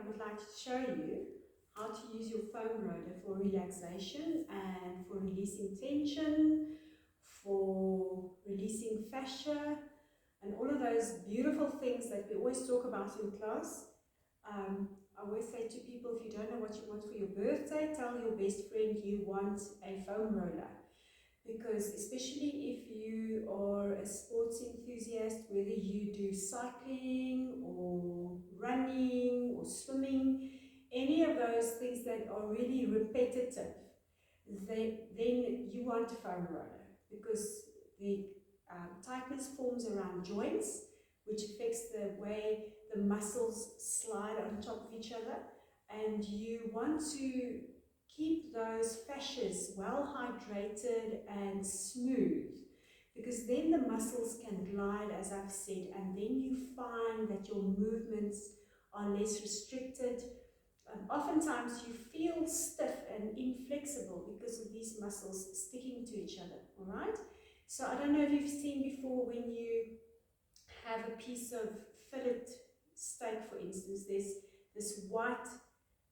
I would like to show you how to use your foam roller for relaxation and for releasing tension, for releasing fascia, and all of those beautiful things that we always talk about in class. I always say to people, if you don't know what you want for your birthday, tell your best friend you want a foam roller. Because especially if you are a sports enthusiast, whether you do cycling or running or swimming, any of those things that are really repetitive, then you want a foam roller, because the tightness forms around joints, which affects the way the muscles slide on top of each other, and you want to keep those fascias well hydrated and smooth, because then the muscles can glide, as I've said, and then you find that your movements are less restricted. Oftentimes you feel stiff and inflexible because of these muscles sticking to each other, all right? So I don't know if you've seen before, when you have a piece of fillet steak, for instance, there's this white,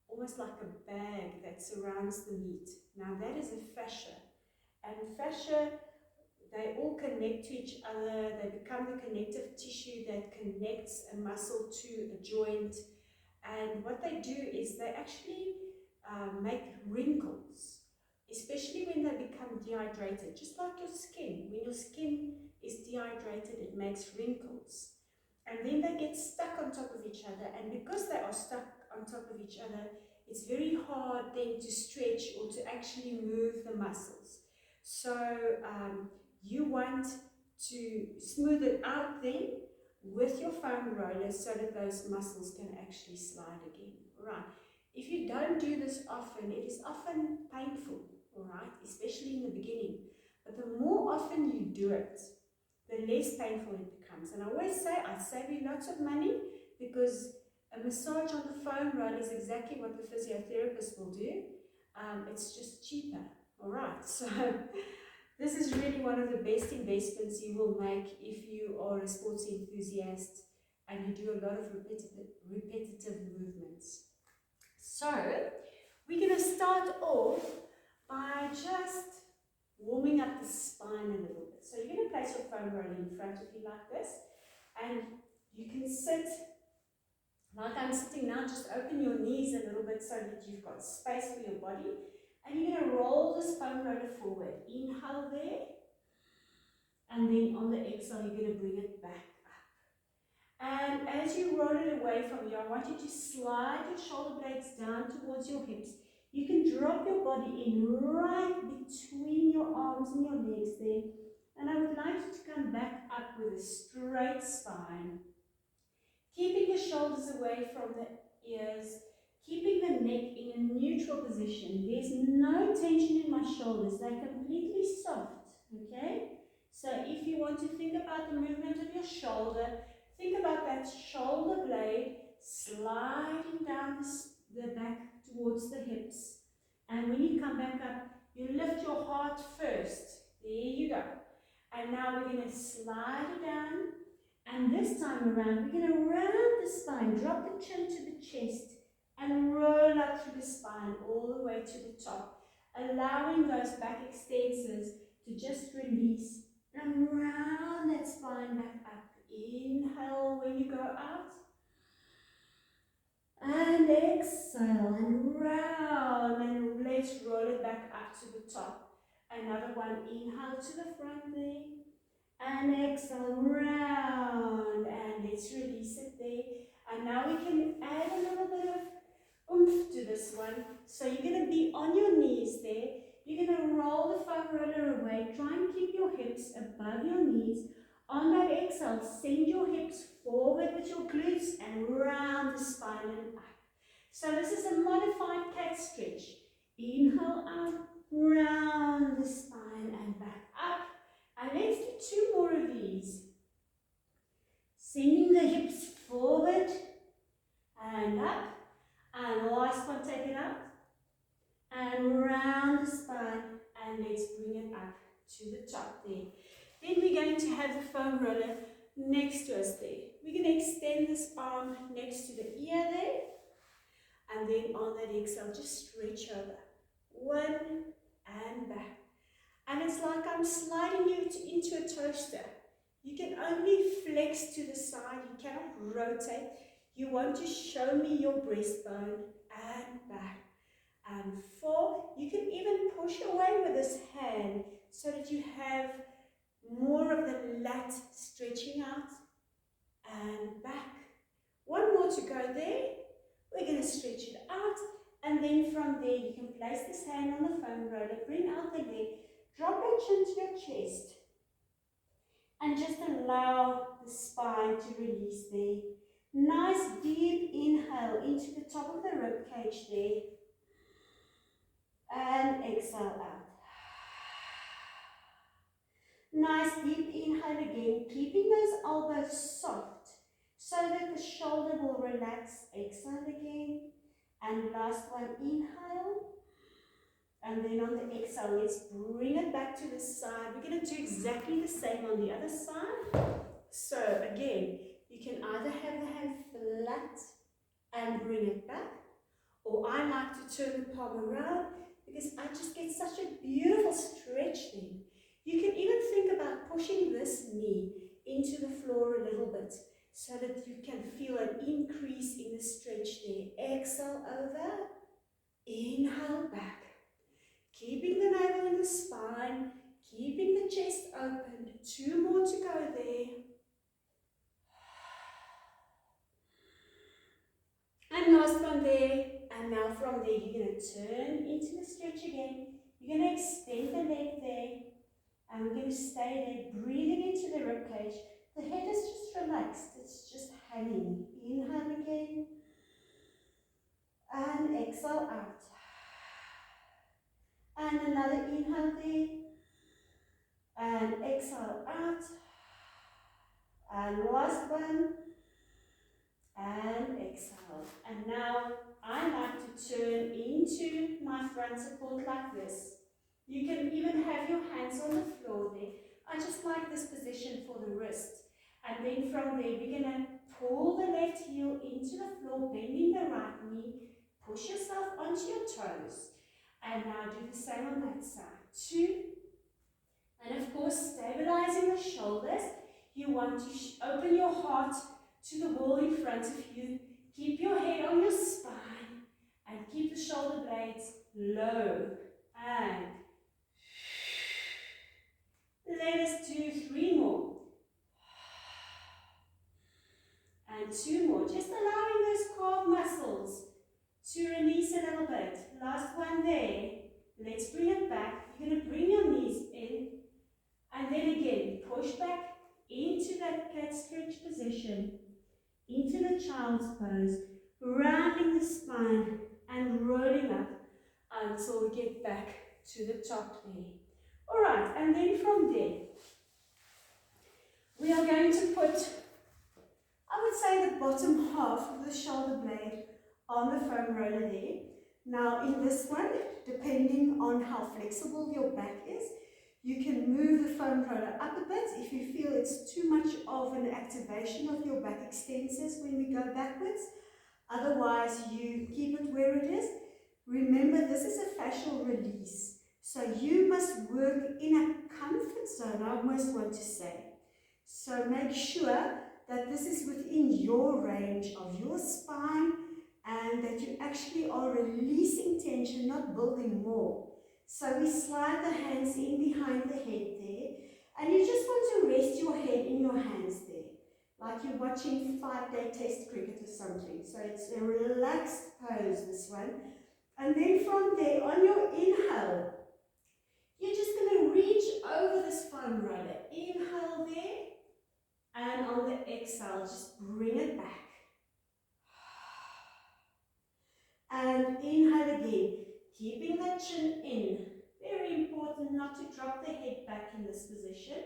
almost like a bag that surrounds the meat. Now that is a fascia, and fascia, they all connect to each other. They become the connective tissue that connects a muscle to a joint, and what they do is they actually make wrinkles, especially when they become dehydrated, just like your skin. When your skin is dehydrated, it makes wrinkles, and then they get stuck on top of each other, and because they are stuck on top of each other, it's very hard then to stretch or to actually move the muscles. So you want to smooth it out then with your foam roller so that those muscles can actually slide again. All right. If you don't do this often, it is often painful, all right, especially in the beginning. But the more often you do it, the less painful it becomes. And I always say, I save you lots of money, because a massage on the foam roller is exactly what the physiotherapist will do. It's just cheaper, all right. So this is really one of the best investments you will make if you are a sports enthusiast and you do a lot of repetitive movements. So we're going to start off by just warming up the spine a little bit. So you're going to place your foam roller in front of you like this, and you can sit like I'm sitting now. Just open your knees a little bit so that you've got space for your body. And you're going to roll this foam roller forward. Inhale there. And then on the exhale, you're going to bring it back up. And as you roll it away from you, I want you to slide your shoulder blades down towards your hips. You can drop your body in right between your arms and your legs there. And I would like you to come back up with a straight spine. Keeping your shoulders away from the ears. Keeping the neck in a neutral position. There's no tension in my shoulders. They're completely soft, okay? So if you want to think about the movement of your shoulder, think about that shoulder blade sliding down the back towards the hips. And when you come back up, you lift your heart first. There you go. And now we're going to slide it down. And this time around, we're going to round the spine, drop the chin to the chest, and roll up through the spine all the way to the top, allowing those back extensors to just release and round that spine back up. Inhale when you go out, and exhale and round, and let's roll it back up to the top. Another one, inhale to the front there, and exhale round, and let's release it there. And now we can add a little bit of oomph to this one. So you're going to be on your knees there. You're going to roll the foam roller away. Try and keep your hips above your knees. On that exhale, send your hips forward with your glutes and round the spine and up. So this is a modified cat stretch. Inhale out, round the spine and back up. And let's do two more of these. Sending the hips forward and up. And last one, take it out. And round the spine. And let's bring it up to the top there. Then we're going to have the foam roller next to us there. We're going to extend this arm next to the ear there. And then on that exhale, just stretch over. One and back. And it's like I'm sliding you into a toaster. You can only flex to the side, you cannot rotate. You want to show me your breastbone and back. And 4, you can even push away with this hand so that you have more of the lat stretching out and back. One more to go there. We're going to stretch it out, and then from there you can place this hand on the foam roller, bring out the leg, drop your chin to your chest, and just allow the spine to release there. Nice deep inhale into the top of the rib cage there, and exhale out. Nice deep inhale again, keeping those elbows soft so that the shoulder will relax. Exhale again. And last one, inhale. And then on the exhale, let's bring it back to the side. We're going to do exactly the same on the other side. So again, you can either have the hand flat and bring it back, or I like to turn the palm around because I just get such a beautiful stretch then. You can even think about pushing this knee into the floor a little bit so that you can feel an increase in the stretch there. Exhale over, inhale back. Keeping the navel in the spine, keeping the chest open. 2 more to go there. And last one there. And now from there, you're going to turn into the stretch again. You're going to extend the leg there. And we're going to stay there, breathing into the rib cage. The head is just relaxed. It's just hanging. Inhale again. And exhale out. And another inhale there. And exhale out. And last one. And exhale. And now I like to turn into my front support like this. You can even have your hands on the floor there. I just like this position for the wrist. And then from there, we're going to pull the left heel into the floor, bending the right knee. Push yourself onto your toes. And now do the same on that side. 2. And of course, stabilizing the shoulders. You want to open your heart to the wall in front of you. Keep your head on your spine. And keep the shoulder blades low. And let us do 3 more. And 2 more. Just allowing those calf muscles to release a little bit. Last one there. Let's bring it back. You're going to bring your knees in. And then again, push back into that cat stretch position. Into the child's pose. Rounding the spine and rolling up until we get back to the top there. Alright, and then from there, we are going to put, I would say, the bottom half of the shoulder blade on the foam roller there. Now in this one, depending on how flexible your back is, you can move the foam roller up a bit if you feel it's too much of an activation of your back extensors when we go backwards. Otherwise, you keep it where it is. Remember, this is a fascial release. So you must work in a comfort zone, I almost want to say. So make sure that this is within your range of your spine and that you actually are releasing tension, not building more. So we slide the hands in behind the head there, and you just want to rest your head in your hands there, like you're watching 5-day test cricket or something. So it's a relaxed pose, this one. And then from there, on your inhale, you're just going to reach over this foam roller. Inhale there, and on the exhale, just bring it back. And inhale again, keeping that chin in. Very important not to drop the head back in this position,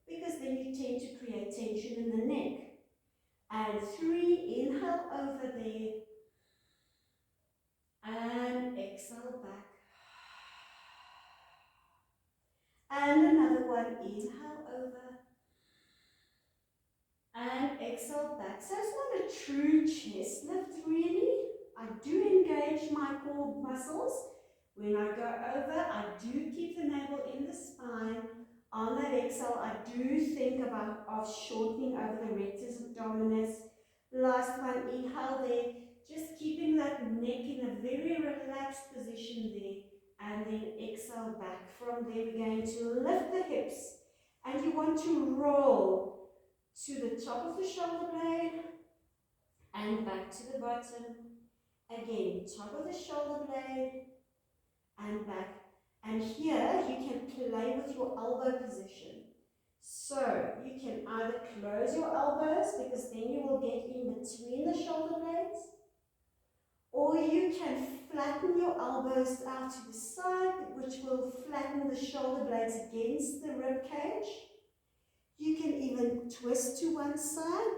because then you tend to create tension in the neck. And 3, inhale over there, and exhale back. And another one, inhale over, and exhale back. So it's not a true chest lift really. I do engage my core muscles. When I go over, I do keep the navel in the spine. On that exhale, I do think about shortening over the rectus abdominis. Last one, inhale there, just keeping that neck in a very relaxed position there. And then exhale back. From there, we're going to lift the hips. And you want to roll to the top of the shoulder blade and back to the bottom. Again, top of the shoulder blade and back. And here you can play with your elbow position. So you can either close your elbows, because then you will get in between the shoulder blades, or you can flatten your elbows out to the side, which will flatten the shoulder blades against the rib cage. You can even twist to one side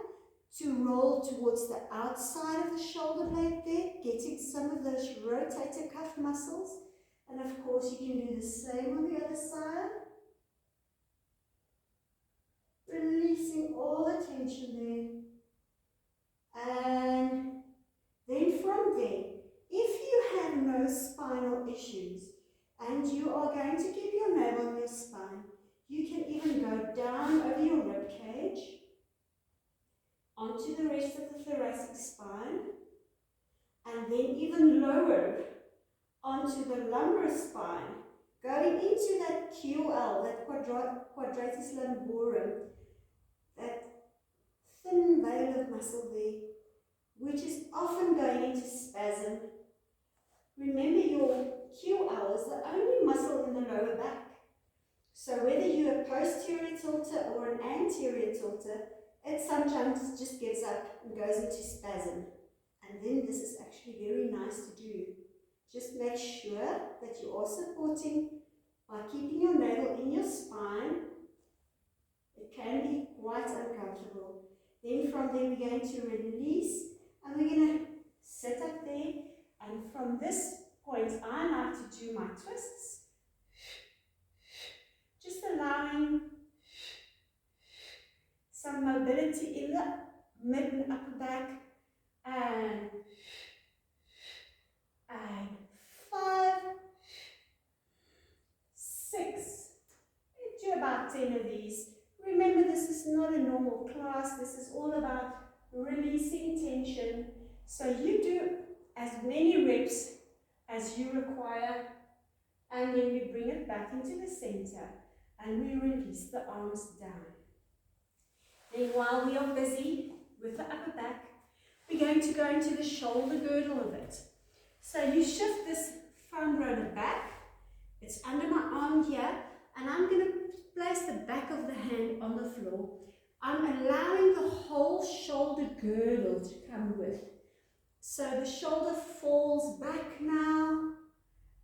to roll towards the outside of the shoulder blade there, getting some of those rotator cuff muscles. And of course, you can do the same on the other side. Releasing all the tension there. And then from there, if you have no spinal issues and you are going to keep your navel on your spine, you can even go down over your rib cage onto the rest of the thoracic spine, and then even lower onto the lumbar spine, going into that QL, that quadratus lumborum, that thin veil of muscle there, which is often going into spasm. Remember, your QL is the only muscle in the lower back. So whether you're a posterior tilter or an anterior tilter, it sometimes just gives up and goes into spasm. And then this is actually very nice to do. Just make sure that you are supporting by keeping your navel in your spine. It can be quite uncomfortable. Then from there we're going to release, and we're going to sit up there. And from this point, I like to do my twists. Just allowing some mobility in the mid and upper back. And 5, 6. Do about 10 of these. Remember, this is not a normal class. This is all about releasing tension. So you do as many reps as you require, and then we bring it back into the center and we release the arms down. Then while we are busy with the upper back, we're going to go into the shoulder girdle a bit. So you shift this foam roller back. It's under my arm here, and I'm going to place the back of the hand on the floor. I'm allowing the whole shoulder girdle to come with. So the shoulder falls back now,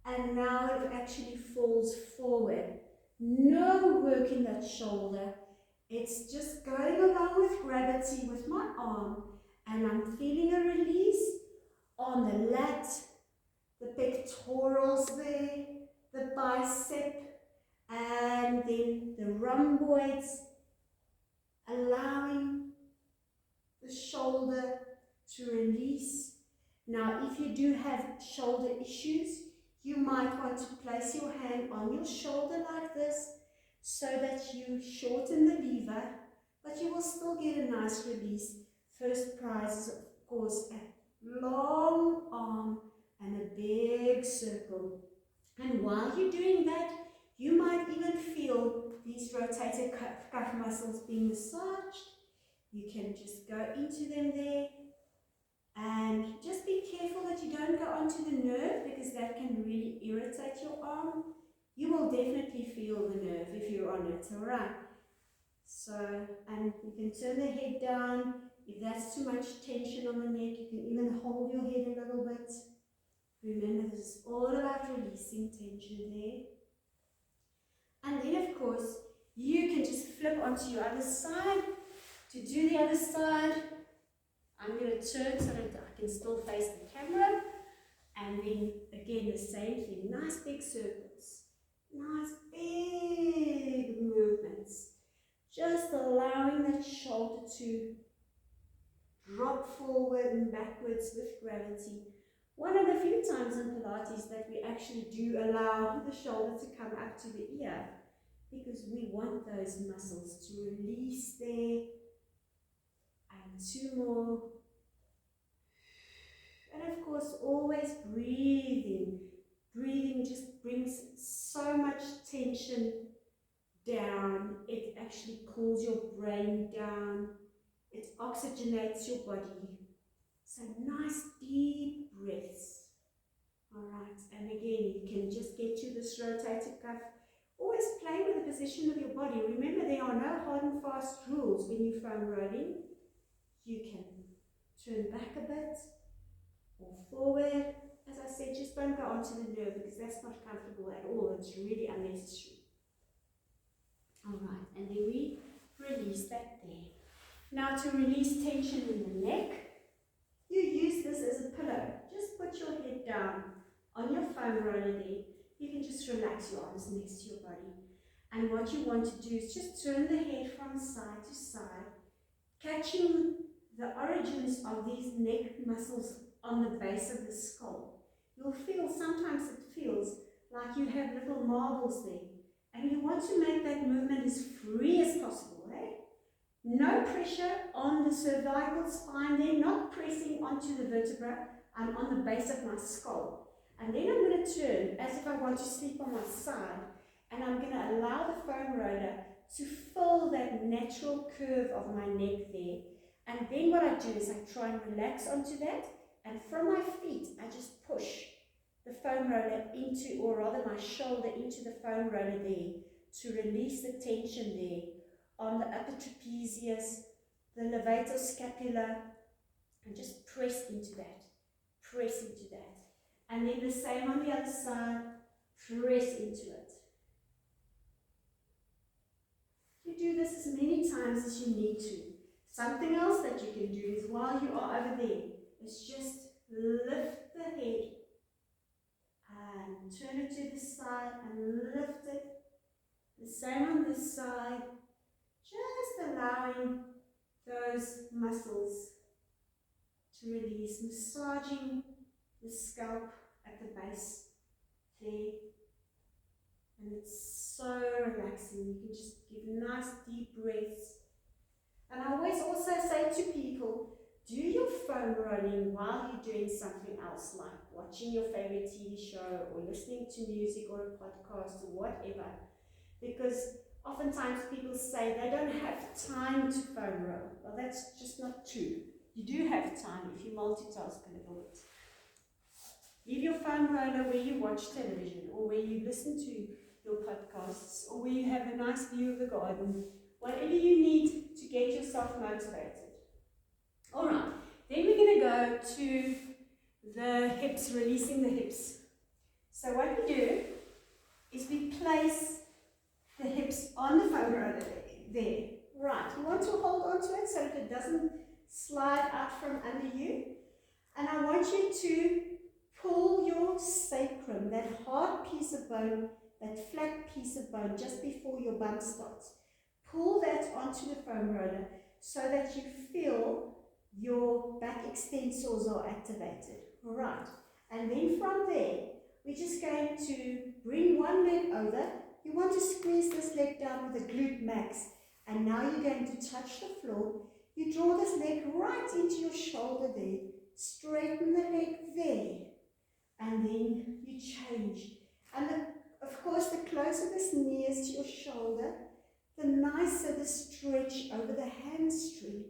and now it actually falls forward. No work in that shoulder. It's just going along with gravity with my arm, and I'm feeling a release on the lat, the pectorals there, the bicep, and then the rhomboids, allowing the shoulder to release. Now, if you do have shoulder issues, you might want to place your hand on your shoulder like this so that you shorten the lever, but you will still get a nice release. First prize is, of course, a long arm and a big circle. And while you're doing that, you might even feel these rotator cuff muscles being massaged. You can just go into them there. And just be careful that you don't go onto the nerve, because that can really irritate your arm. You will definitely feel the nerve if you're on it, alright? So, and you can turn the head down. If that's too much tension on the neck, you can even hold your head a little bit. Remember, this is all about releasing tension there. And then, of course, you can just flip onto your other side. To do the other side, I'm going to turn so that I can still face the camera. And then, again, the same thing. Nice big circles. Nice big movements. Just allowing that shoulder to drop forward and backwards with gravity. one of the few times in Pilates that we actually do allow the shoulder to come up to the ear, because we want those muscles to release there. And 2 more. And of course, always breathing. Breathing just brings so much tension down. It actually cools your brain down. It oxygenates your body. So nice deep breaths. Alright, and again, you can just get to this rotator cuff. Always play with the position of your body. Remember, there are no hard and fast rules when you foam rolling. You can turn back a bit or forward. As I said, just don't go onto the nerve because that's not comfortable at all. It's really unnecessary. Alright, and then we release that there. Now to release tension in the neck, you use this as a pillow. Just put your head down on your foam roller there. You can just relax your arms next to your body. And what you want to do is just turn the head from side to side, catching the origins of these neck muscles on the base of the skull. You'll feel, sometimes it feels like you have little marbles there. And you want to make that movement as free as possible, eh? No pressure on the cervical spine there, not pressing onto the vertebra. I'm on the base of my skull. And then I'm going to turn as if I want to sleep on my side. And I'm going to allow the foam roller to fill that natural curve of my neck there. And then what I do is I try and relax onto that. And from my feet, I just push the foam roller into, or rather my shoulder into the foam roller there to release the tension there on the upper trapezius, the levator scapula, and just press into that, press into that. And then the same on the other side, press into it. You do this as many times as you need to. Something else that you can do is while you are over there, is just lift the head and turn it to the side and lift it. The same on this side, just allowing those muscles to release, massaging the scalp at the base there. And it's so relaxing. You can just give nice deep breaths. And I always also say to people, do your foam rolling while you're doing something else, like watching your favorite TV show or listening to music or a podcast or whatever. Because oftentimes people say they don't have time to foam roll. Well, that's just not true. You do have time if you multitask a little bit. Leave your foam roller where you watch television or where you listen to your podcasts or where you have a nice view of the garden. Whatever you need to get yourself motivated. Alright, then we're going to go to the hips, releasing the hips. So what we do is we place the hips on the foam roller there. Right, you want to hold on to it so that it doesn't slide out from under you. And I want you to pull your sacrum, that hard piece of bone, that flat piece of bone just before your bum starts. Pull that onto the foam roller so that you feel your back extensors are activated. Alright, and then from there, we're just going to bring one leg over. You want to squeeze this leg down with a glute max. And now you're going to touch the floor. You draw this leg right into your shoulder there. Straighten the leg there. And then you change. And of course, the closer this knee is to your shoulder, the nicer the stretch over the hamstring.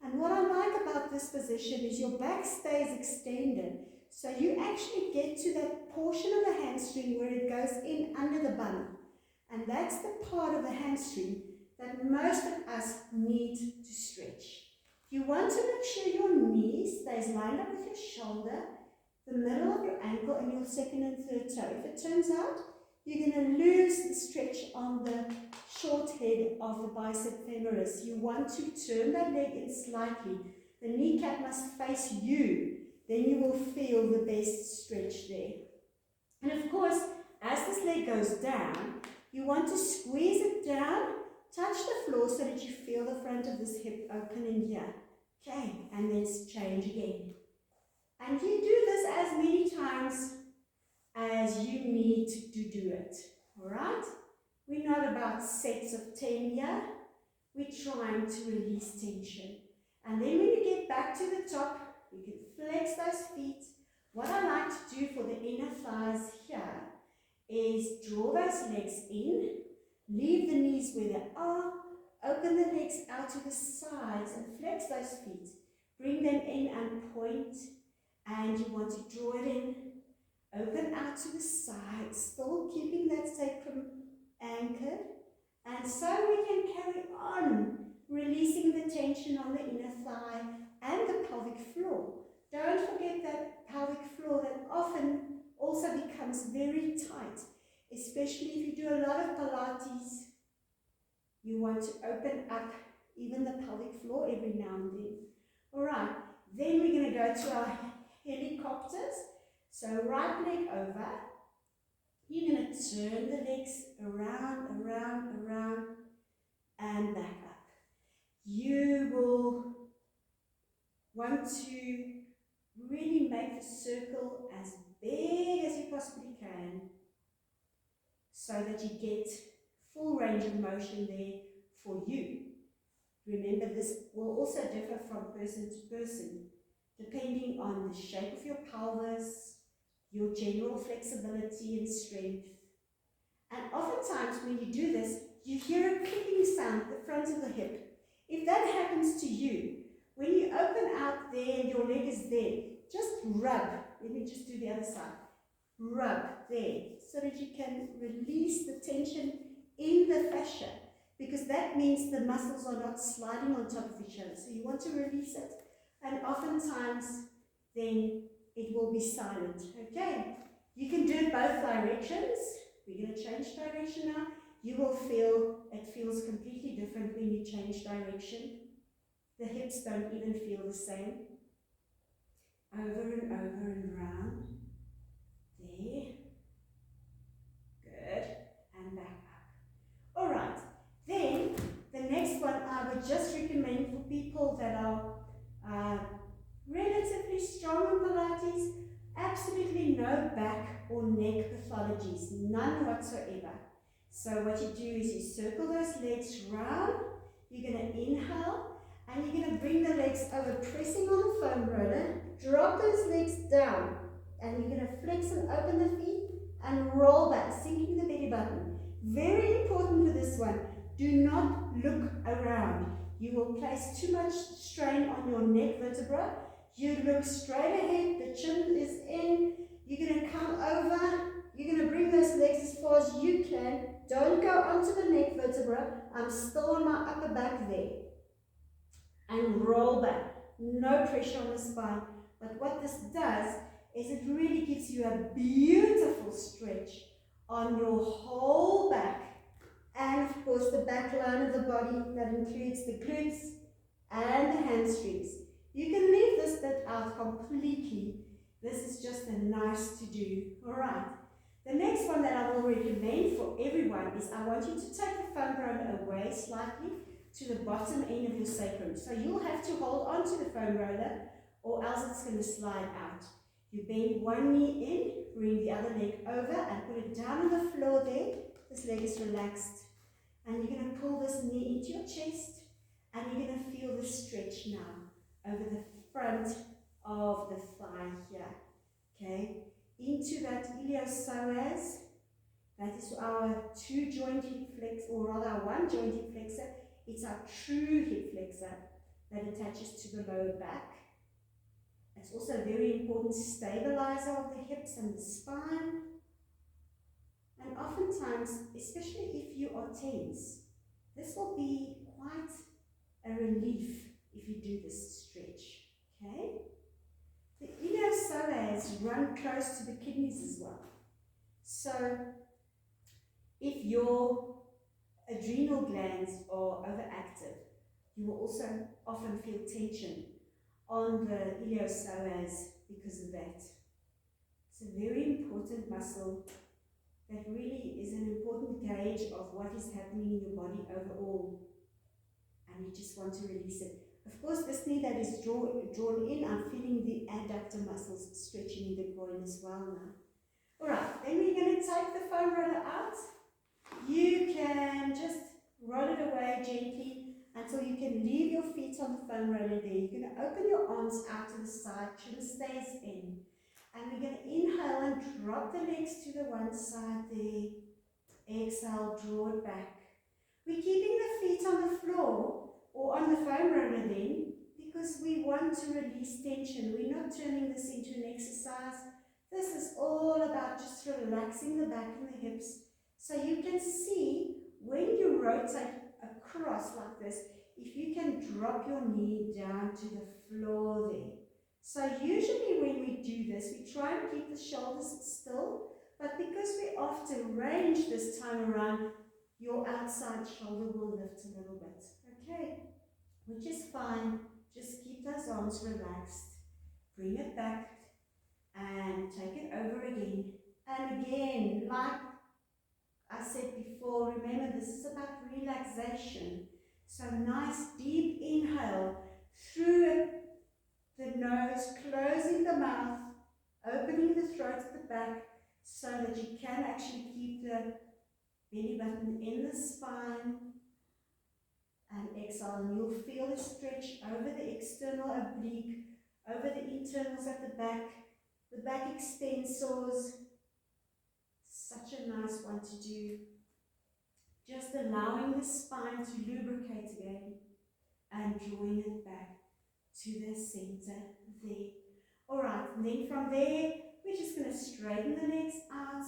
And what I like about this position is your back stays extended. So you actually get to that portion of the hamstring where it goes in under the bum. And that's the part of the hamstring that most of us need to stretch. You want to make sure your knee stays lined up with your shoulder, the middle of your ankle, and your second and third toe. If it turns out, you're going to lose the stretch on the short head of the bicep femoris. You want to turn that leg in slightly. The kneecap must face you. Then you will feel the best stretch there. And of course, as this leg goes down, you want to squeeze it down, touch the floor so that you feel the front of this hip open in here. Okay, and let's change again. And you do this as many times as you need to do it. Alright? We're not about sets of 10 here. We're trying to release tension. And then when you get back to the top, you can flex those feet. What I like to do for the inner thighs here is draw those legs in, leave the knees where they are, open the legs out to the sides and flex those feet. Bring them in and point, and you want to draw it in, open out to the sides, still keeping that sacrum anchored. And so we can carry on, releasing the tension on the inner thigh and the pelvic floor. Don't forget that pelvic floor that often also becomes very tight, especially if you do a lot of Pilates. You want to open up even the pelvic floor every now and then. Alright, then we're going to go to our helicopters. So right leg over. You're going to turn the legs around, and back up. You will want to really make the circle as big as you possibly can so that you get full range of motion there for you. Remember, this will also differ from person to person, depending on the shape of your pelvis, your general flexibility and strength. And oftentimes when you do this, you hear a clicking sound at the front of the hip. If that happens to you, when you open out there and your leg is there, just rub. Let me just do the other side. Rub there so that you can release the tension in the fascia, because that means the muscles are not sliding on top of each other. So you want to release it, and oftentimes then it will be silent. Okay, you can do it both directions. We're going to change direction now. You will feel it feels completely different when you change direction. The hips don't even feel the same. Over and over and round. There. Good. And back up. Alright. Then, the next one I would just recommend for people that are relatively strong in Pilates, absolutely no back or neck pathologies, none whatsoever. So what you do is you circle those legs round, you're going to inhale, and you're going to bring the legs over, pressing on the foam roller, drop those legs down, and you're going to flex and open the feet and roll back, sinking the belly button. Very important for this one, do not look around. You will place too much strain on your neck vertebra. You look straight ahead, the chin is in, you're going to come over, you're going to bring those legs as far as you can. Don't go onto the neck vertebra. I'm still on my upper back there. And roll back. No pressure on the spine. But what this does is it really gives you a beautiful stretch on your whole back. And of course the back line of the body, that includes the glutes and the hamstrings. You can leave this bit out completely. This is just a nice to do. Alright. The next one that I will recommend for everyone is I want you to take the foam roller away slightly to the bottom end of your sacrum. So you'll have to hold on to the foam roller or else it's going to slide out. You bend one knee in, bring the other leg over and put it down on the floor there. This leg is relaxed. And you're going to pull this knee into your chest and you're going to feel the stretch now over the front of the thigh here. Okay? Into that iliopsoas, that is our two joint hip flexor, or rather our one joint hip flexor. It's our true hip flexor that attaches to the lower back. It's also a very important stabilizer of the hips and the spine. And oftentimes, especially if you are tense, this will be quite a relief if you do this stretch. Okay? The iliopsoas run close to the kidneys as well. So, if your adrenal glands are overactive, you will also often feel tension on the iliopsoas because of that. It's a very important muscle that really is an important gauge of what is happening in your body overall. And you just want to release it. Of course, this knee that is drawn in, I'm feeling the adductor muscles stretching in the groin as well now. Alright, then we're going to take the foam roller out. You can just roll it away gently until you can leave your feet on the foam roller there. You're going to open your arms out to the side, chin stays in. And we're going to inhale and drop the legs to the one side there. Exhale, draw it back. We're keeping the feet on the floor or on the foam roller then because we want to release tension. We're not turning this into an exercise. This is all about just relaxing the back and the hips. So you can see when you rotate across like this, if you can drop your knee down to the floor there. So usually when we do this, we try and keep the shoulders still, but because we're off to range this time around, your outside shoulder will lift a little bit, okay? Which is fine, just keep those arms relaxed. Bring it back and take it over again. And again, like I said before, remember this is about relaxation. So nice deep inhale through the nose, closing the mouth, opening the throat at the back so that you can actually keep the belly button in the spine. And exhale, and you'll feel a stretch over the external oblique, over the internals at the back extensors. Such a nice one to do. Just allowing the spine to lubricate again and drawing it back to the center there. Alright, and then from there, we're just going to straighten the legs out.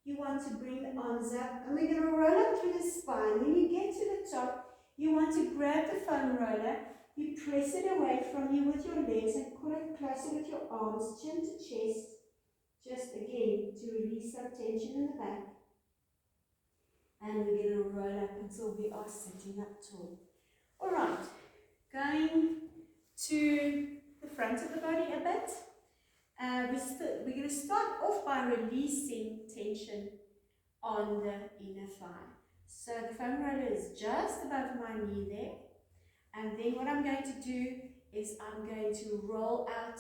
You want to bring the arms up and we're going to roll up through the spine. When you get to the top, you want to grab the foam roller, you press it away from you with your legs and pull it closer with your arms, chin to chest, just again to release some tension in the back. And we're going to roll up until we are sitting up tall. Alright, going to the front of the body a bit. We're going to start off by releasing tension on the inner thigh. So the foam roller is just above my knee there. And then what I'm going to do is I'm going to roll out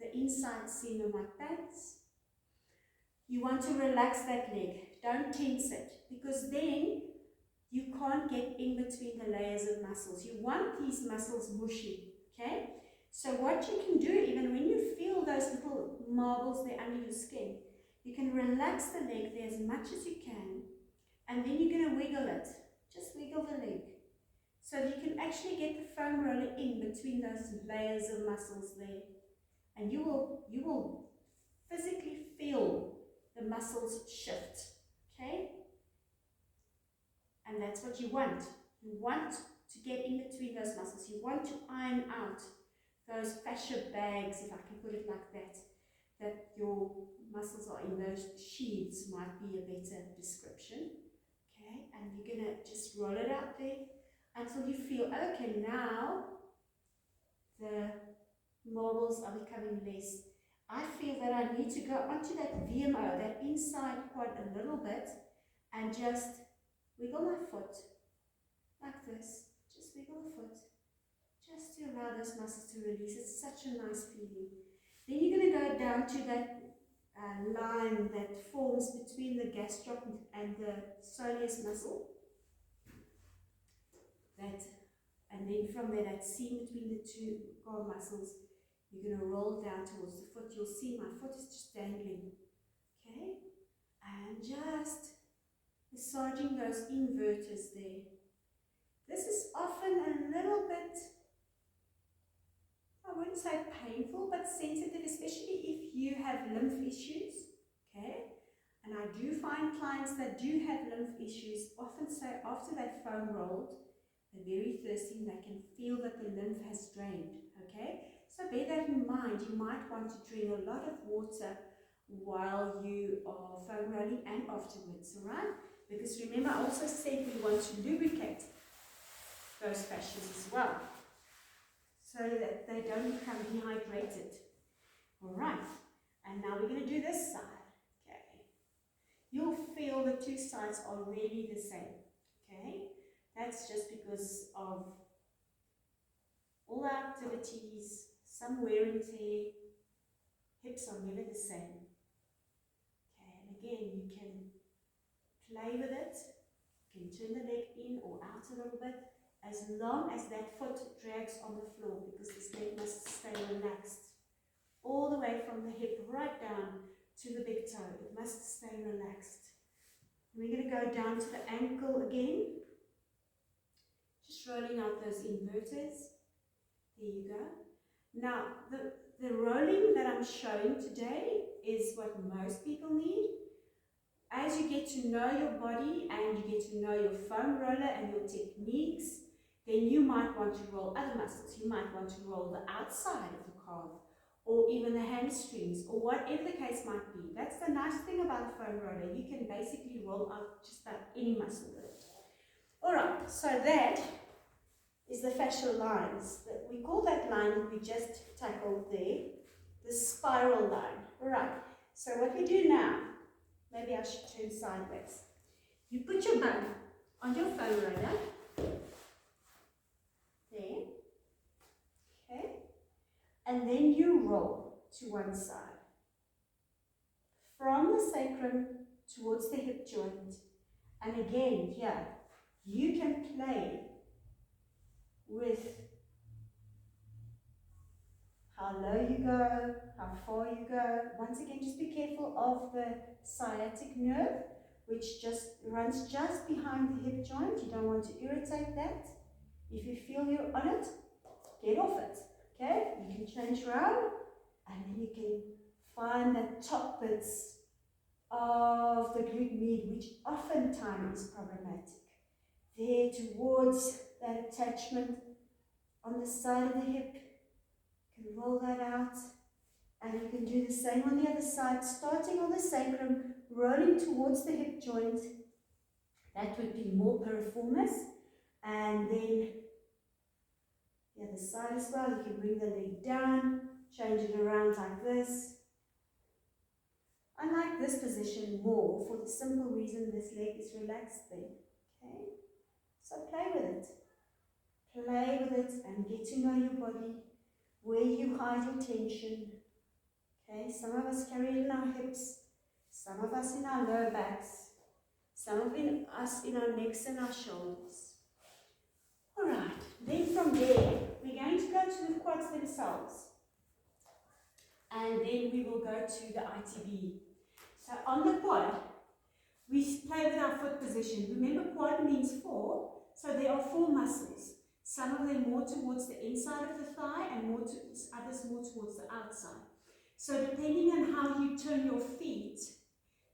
the inside seam of my pants. You want to relax that leg. Don't tense it because then you can't get in between the layers of muscles. You want these muscles mushy, okay? So what you can do, even when you feel those little marbles there under your skin, you can relax the leg there as much as you can, and then you're going to wiggle it. Just wiggle the leg. So you can actually get the foam roller in between those layers of muscles there. And you will physically feel the muscles shift, okay? And that's what you want. You want to get in between those muscles. You want to iron out those fascia bags, if I can put it like that, that your muscles are in. Those sheaths might be a better description. Okay, and you're going to just roll it out there until you feel, okay, now the marbles are becoming less. I feel that I need to go onto that VMO, that inside quad a little bit, and just wiggle my foot like this. Just wiggle the foot, just to allow those muscles to release. It's such a nice feeling. Then you're going to go down to that line that forms between the gastroc and the soleus muscle. And then from there, that seam between the two core muscles, you're going to roll down towards the foot. You'll see my foot is just dangling. Okay? And just massaging those inverters there. This is often a little bit, I wouldn't say painful, but sensitive, especially if you have lymph issues. Okay? And I do find clients that do have lymph issues often say after that foam rolled, they're very thirsty and they can feel that the lymph has drained. Okay? So bear that in mind. You might want to drink a lot of water while you are foam rolling and afterwards, alright? Because remember, I also said we want to lubricate those fascias as well, so that they don't become dehydrated. Alright, and now we're going to do this side. Okay, you'll feel the two sides are really the same. Okay, that's just because of activities, some wear and tear. Hips are never the same. Okay, and again, you can play with it. You can turn the leg in or out a little bit, as long as that foot drags on the floor, because this leg must stay relaxed. All the way from the hip right down to the big toe. It must stay relaxed. We're going to go down to the ankle again. Just rolling out those inverters. There you go. Now, the rolling that I'm showing today is what most people need. As you get to know your body and you get to know your foam roller and your techniques, then you might want to roll other muscles. You might want to roll the outside of the calf, or even the hamstrings, or whatever the case might be. That's the nice thing about a foam roller. You can basically roll out just about any muscle with it. Alright, so that is the fascial lines. We call that line that we just tackled there, the spiral line. Alright, so what we do now, maybe I should turn sideways. You put your bum on your foam roller. There. Okay. And then you roll to one side. From the sacrum towards the hip joint. And again, here, you can play with how low you go, how far you go. Once again, just be careful of the sciatic nerve, which just runs just behind the hip joint. You don't want to irritate that. If you feel you're on it, get off it. Okay? You can change around, and then you can find the top bits of the glute med, which oftentimes is problematic. There towards that attachment on the side of the hip. You can roll that out, and you can do the same on the other side, starting on the sacrum, rolling towards the hip joint. That would be more piriformis, and then the other side as well. You can bring the leg down, change it around like this. I like this position more for the simple reason this leg is relaxed there. Okay, so play with it. Play with it and get to know your body, where you hide your tension. Okay, some of us carry it in our hips, some of us in our lower backs, some of us in our necks and our shoulders. Alright, then from there, we're going to go to the quads themselves. And then we will go to the ITB. So on the quad, we play with our foot position. Remember, quad means four, so there are four muscles. Some of them more towards the inside of the thigh and others more towards the outside. So depending on how you turn your feet,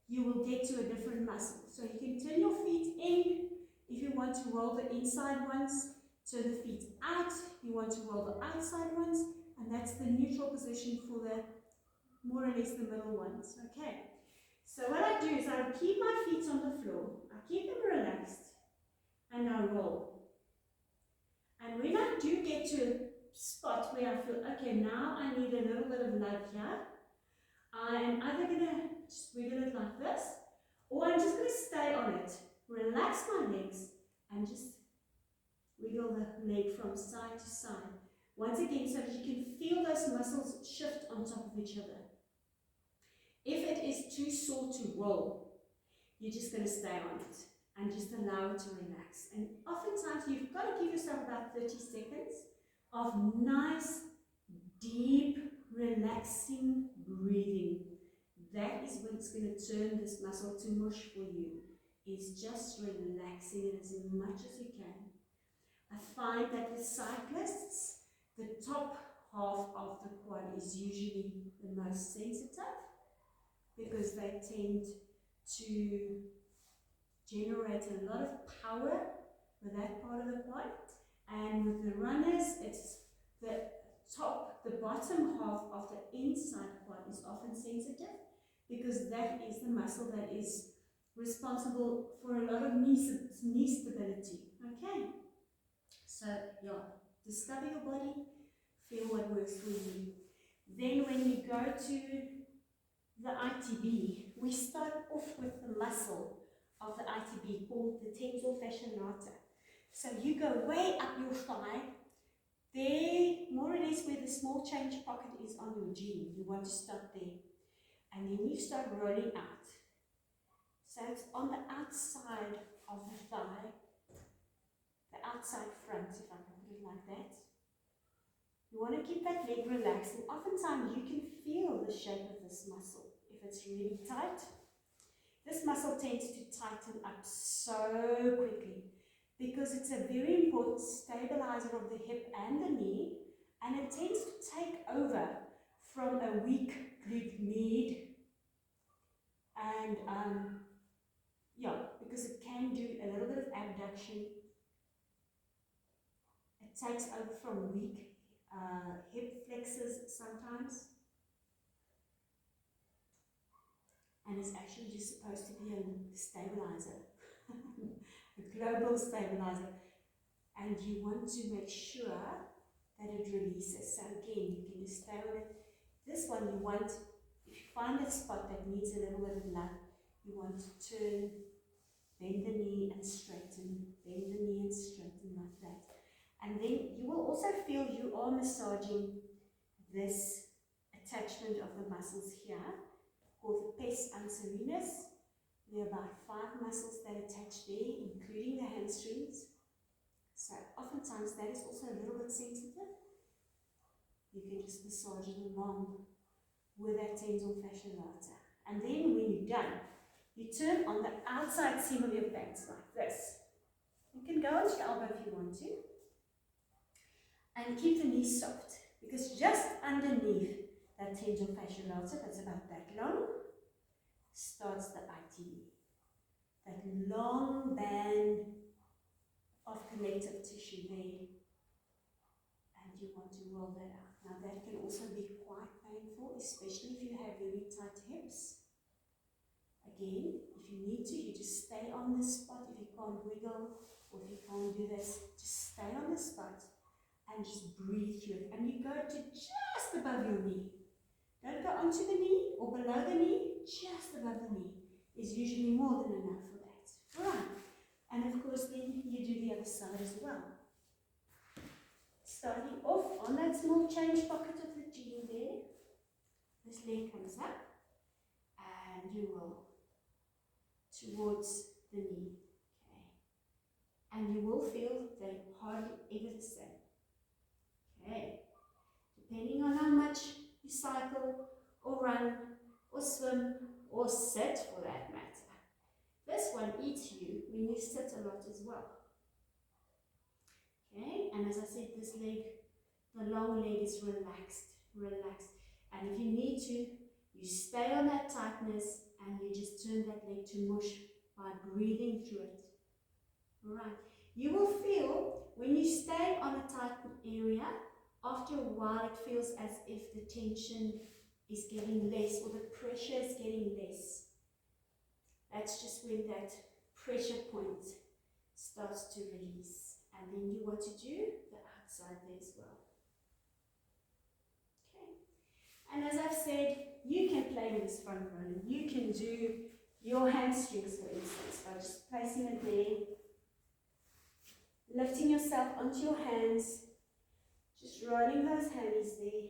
you will get to a different muscle. So you can turn your feet in if you want to roll the inside ones, turn the feet out, you want to roll the outside ones, and that's the neutral position for the more or less the middle ones. Okay. So what I do is I keep my feet on the floor, I keep them relaxed, and I roll. And when I do get to a spot where I feel, okay, now I need a little bit of love here, I am either going to just wiggle it like this, or I'm just going to stay on it, relax my legs, and just wiggle the leg from side to side. Once again, so that you can feel those muscles shift on top of each other. If it is too sore to roll, you're just going to stay on it and just allow it to relax. And oftentimes you've got to give yourself about 30 seconds of nice, deep, relaxing breathing. That is when it's going to turn this muscle to mush for you, is just relaxing it as much as you can. I find that with cyclists, the top half of the quad is usually the most sensitive, because they tend to generate a lot of power with that part of the quad. And with the runners, it's the bottom half of the inside quad is often sensitive, because that is the muscle that is responsible for a lot of knee stability. Okay, so yeah, discover your body, feel what works for you. Then when you go to the ITB, we start off with the muscle of the ITB called the tensor fasciae lata. So you go way up your thigh, there more or the small change pocket is on your jean. You want to start there. And then you start rolling out. So it's on the outside of the thigh, the outside front, if I can put it like that. You want to keep that leg relaxed, and oftentimes you can feel the shape of this muscle. If it's really tight, this muscle tends to tighten up so quickly because it's a very important stabilizer of the hip and the knee, and it tends to take over from a weak glute med, and yeah, because it can do a little bit of abduction. It takes over from weak hip flexors sometimes, and it's actually just supposed to be a stabilizer, a global stabilizer, and you want to make sure that it releases. So again, you can just stay on it. This one you want, if you find a spot that needs a little bit of love, you want to turn, bend the knee and straighten, bend the knee and straighten like that. And then you will also feel you are massaging this attachment of the muscles here, called the pes anserinus. There are about 5 muscles that attach there, including the hamstrings. So oftentimes that is also a little bit sensitive. You can just massage it along with that tensor fascia lata. And then when you're done, you turn on the outside seam of your pants like this. You can go on your elbow if you want to. And keep the knees soft, because just underneath that tensor fascia lata, that's about that long, starts the ITE. That long band of connective tissue there, and you want to roll that out. Now that can also be quite painful, especially if you have very tight hips. Again, if you need to, you just stay on the spot. If you can't wiggle, or if you can't do this, just stay on the spot and just breathe through it. And you go to just above your knee. Don't go onto the knee or below the knee, just above the knee is usually more than enough for that. Right. And of course then you do the other side as well. Starting off on that small change pocket of the jean there, this leg comes up and you roll towards the knee. Okay. And you will feel they hardly ever the same. Okay. Depending on how much you cycle or run or swim or sit for that matter. This one eats you when you sit a lot as well. Okay, and as I said, this leg, the long leg is relaxed. And if you need to, you stay on that tightness and you just turn that leg to mush by breathing through it. Alright, you will feel when you stay on a tight area, after a while it feels as if the tension is getting less or the pressure is getting less. That's just when that pressure point starts to release. And then you want to do the outside there as well. Okay. And as I've said, you can play with this front roller. You can do your hamstrings, for instance, by just placing it there, lifting yourself onto your hands, just rolling those hammies there.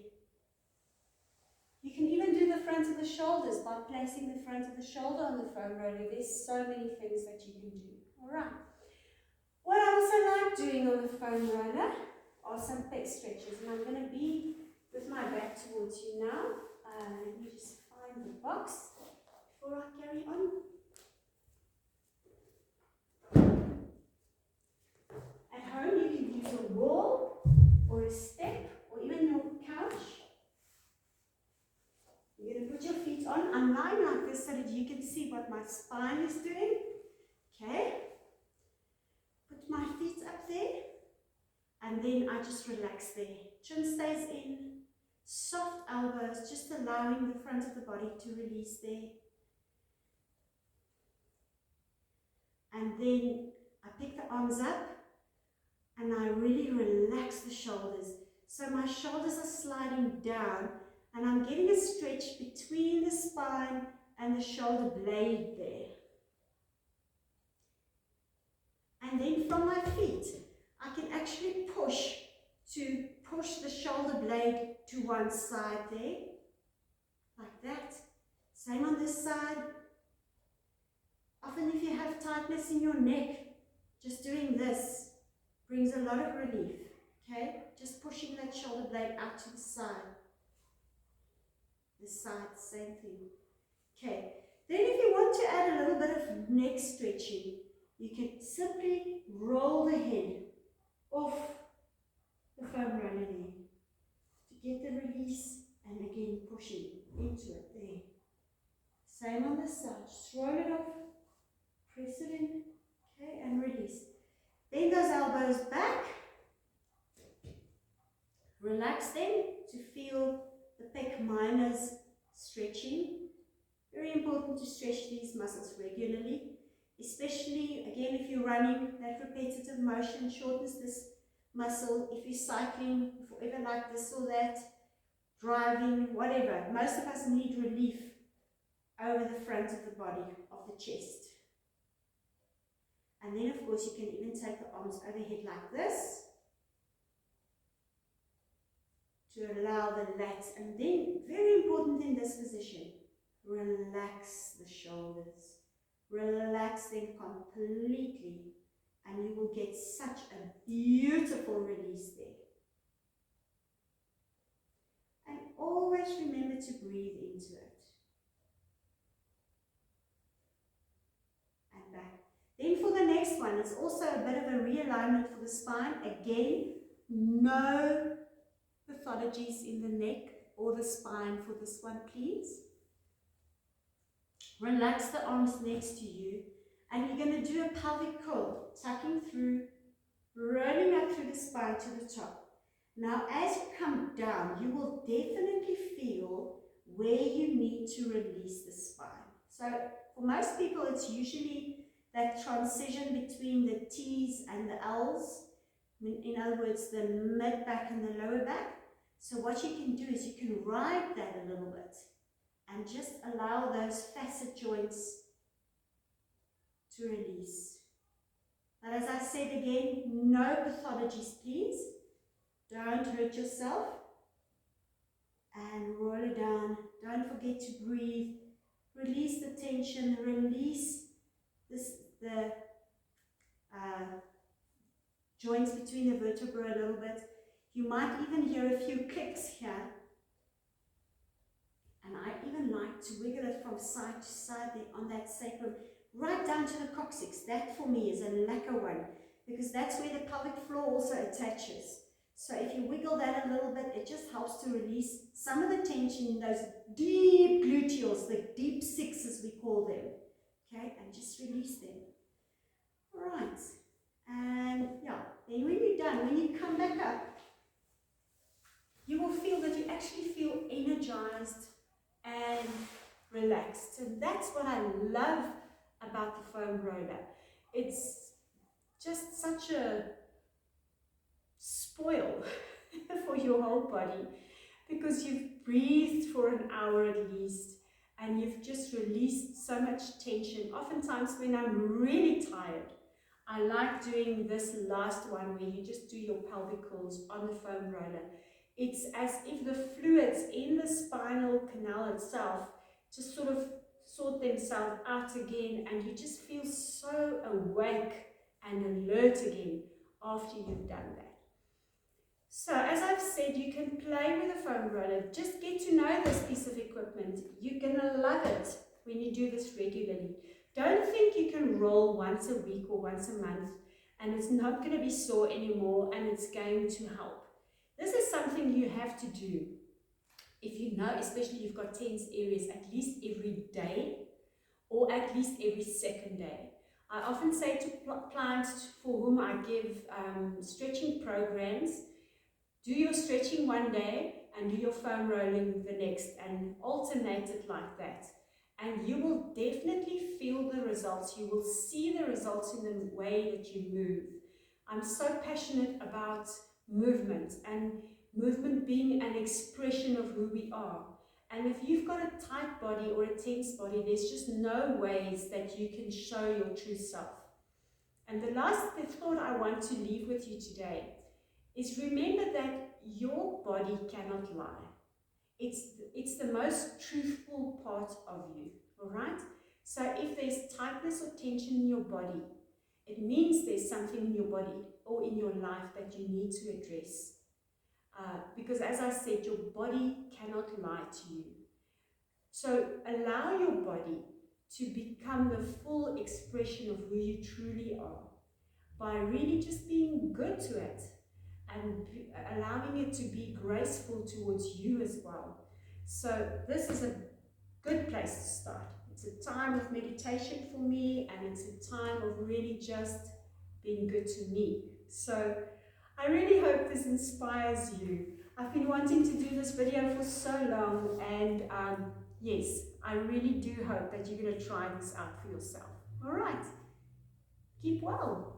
You can even do the front of the shoulders by placing the front of the shoulder on the foam roller. There's so many things that you can do. Alright. What I also like doing on the foam roller are some pec stretches. And I'm going to be with my back towards you now. Let me just find the box before I carry on. At home you can use a wall or a step or even your couch. You're going to put your feet on. I'm lying like this so that you can see what my spine is doing. Okay. Put my feet up there. And then I just relax there. Chin stays in. Soft elbows, just allowing the front of the body to release there. And then I pick the arms up. And I really relax the shoulders. So my shoulders are sliding down. And I'm getting a stretch between the spine and the shoulder blade there. And then from my feet, I can actually push the shoulder shoulder blade to one side there, like that. Same on this side. Often if you have tightness in your neck, just doing this brings a lot of relief, okay? Just pushing that shoulder blade out to the side. This side, same thing. Okay, then if you want to add a little bit of neck stretching, you can simply roll the head off the foam roller there to get the release, and again pushing into it there. Same on this side, just roll it off, press it in, okay, and release. Bend those elbows back, relax them to feel the pec minors stretching. Very important to stretch these muscles regularly, especially again if you're running, that repetitive motion shortens this muscle. If you're cycling, if you ever like this or that, driving, whatever, most of us need relief over the front of the body, of the chest. And then of course you can even take the arms overhead like this to allow the lats, and then very important in this position, relax the shoulders, relax them completely, and you will get such a beautiful release there. And always remember to breathe into it. And back. Then for the next one, it's also a bit of a realignment for the spine. Again, no pathologies in the neck or the spine for this one, please. Relax the arms next to you, and you're going to do a pelvic curl, tucking through, rolling up through the spine to the top. Now, as you come down, you will definitely feel where you need to release the spine. So, for most people, it's usually that transition between the T's and the L's. In other words, the mid back and the lower back. So what you can do is you can ride that a little bit and just allow those facet joints to release. But as I said again, no pathologies, please. Don't hurt yourself. And roll it down. Don't forget to breathe. Release the tension. Release the joints between the vertebrae a little bit. You might even hear a few clicks here. And I even like to wiggle it from side to side there on that sacrum, right down to the coccyx. That for me is a lacquer one, because that's where the pelvic floor also attaches. So if you wiggle that a little bit, it just helps to release some of the tension in those deep gluteals, the deep sixes we call them. Okay, and just release them. All right. And yeah, then when you're done, when you come back up, you will feel that you actually feel energized and relaxed. And that's what I love about the foam roller. It's just such a spoil for your whole body, because you've breathed for an hour at least, and you've just released so much tension. Oftentimes when I'm really tired, I like doing this last one where you just do your pelvic curls on the foam roller. It's as if the fluids in the spinal canal itself just sort of sort themselves out again, and you just feel so awake and alert again after you've done that. So as I've said, you can play with a foam roller. Just get to know this piece of equipment. You're going to love it when you do this regularly. Don't think you can roll once a week or once a month and it's not going to be sore anymore and it's going to help. This is something you have to do. If you know, especially you've got tense areas, at least every day or at least every second day. I often say to clients for whom I give stretching programs, do your stretching one day and do your foam rolling the next, and alternate it like that. And you will definitely feel the results. You will see the results in the way that you move. I'm so passionate about movement, and movement being an expression of who we are. And if you've got a tight body or a tense body, there's just no ways that you can show your true self. And the last thought I want to leave with you today is remember that your body cannot lie. It's the most truthful part of you, all right? So if there's tightness or tension in your body, it means there's something in your body or in your life that you need to address. Because as I said, your body cannot lie to you. So allow your body to become the full expression of who you truly are by really just being good to it and allowing it to be graceful towards you as well. So this is a good place to start. It's a time of meditation for me, and it's a time of really just being good to me. So I really hope this inspires you. I've been wanting to do this video for so long, and yes, I really do hope that you're going to try this out for yourself. All right, keep well.